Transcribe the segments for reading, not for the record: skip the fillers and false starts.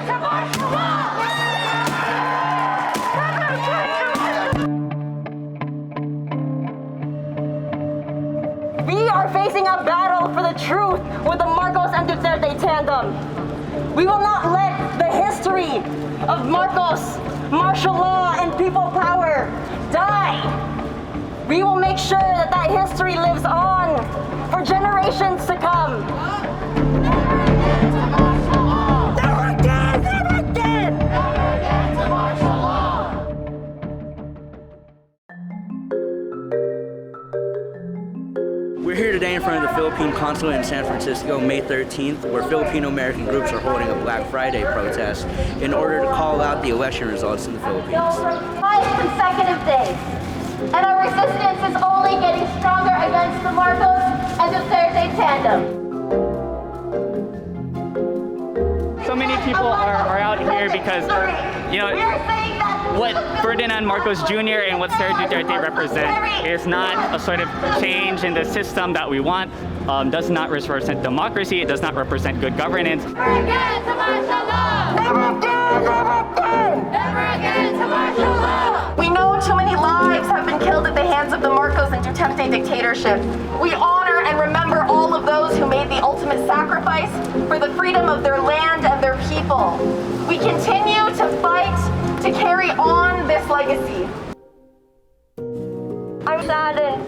We are facing a battle for the truth with the Marcos and Duterte tandem. We will not let the history of Marcos, martial law, and people power die. We will make sure that that history lives on for generations to come. Never again to martial law! Never again! Never again! Never again to martial law! We're here today in front of the Philippine Consulate in San Francisco, May 13th, where Filipino American groups are holding a Black Friday protest in order to call out the election results in the Philippines. 5 consecutive days, and our resistance is only getting stronger against the Marcos and Duterte tandem. So many people are out here because, you know, what Ferdinand Marcos Jr. and what Sara Duterte represent is not a sort of change in the system that we want. Does not represent democracy. It does not represent good governance. Never again to martial law! Never again! Never again! Never again to martial law! We know too many lives have been killed at the hands of the Marcos and Duterte dictatorship. We honor and remember all of those who made the ultimate sacrifice for the freedom of their land and their people. We continue to fight to carry on this legacy. I'm saddened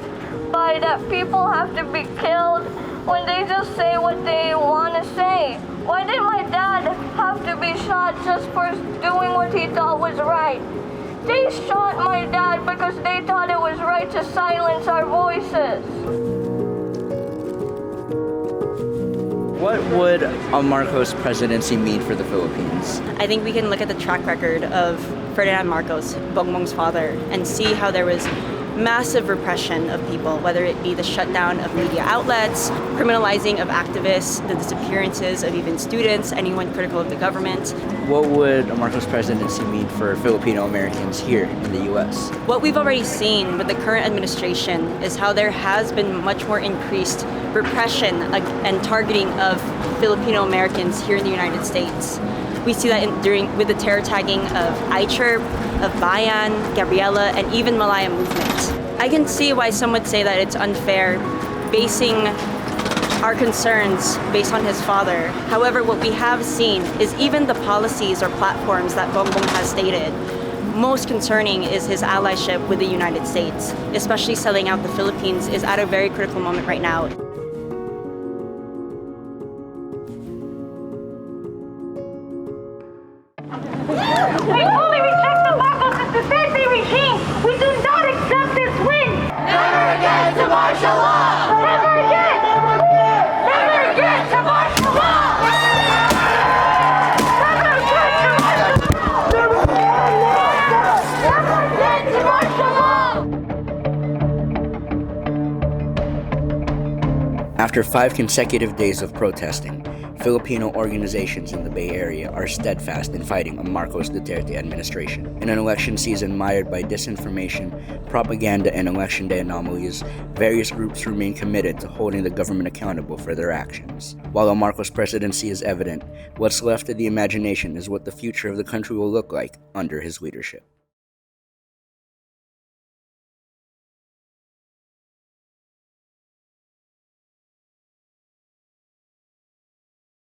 by that people have to be killed when they just say what they want to say. Why did my dad have to be shot just for doing what he thought was right? They shot my dad because they thought it was right to silence our voices. What would a Marcos presidency mean for the Philippines? I think we can look at the track record of Ferdinand Marcos, Bong Bong's father, and see how there was massive repression of people, whether it be the shutdown of media outlets, criminalizing of activists, the disappearances of even students, anyone critical of the government. What would a Marcos presidency mean for Filipino Americans here in the U.S.? What we've already seen with the current administration is how there has been much more increased repression and targeting of Filipino Americans here in the United States. We see that with the terror tagging of iChirp, of Bayan, Gabriela, and even Malaya movement. I can see why some would say that it's unfair basing our concerns based on his father. However, what we have seen is even the policies or platforms that Bong Bong has stated, most concerning is his allyship with the United States, especially selling out the Philippines is at a very critical moment right now. We fully reject the Marcos and Duterte regime. We do not accept this win. Never again to martial law. Never again. Never again. Never again to martial law. Never again to martial law. Never again to martial law. After 5 consecutive days of protesting, Filipino organizations in the Bay Area are steadfast in fighting a Marcos Duterte administration. In an election season mired by disinformation, propaganda, and election day anomalies, various groups remain committed to holding the government accountable for their actions. While a Marcos presidency is evident, what's left of the imagination is what the future of the country will look like under his leadership.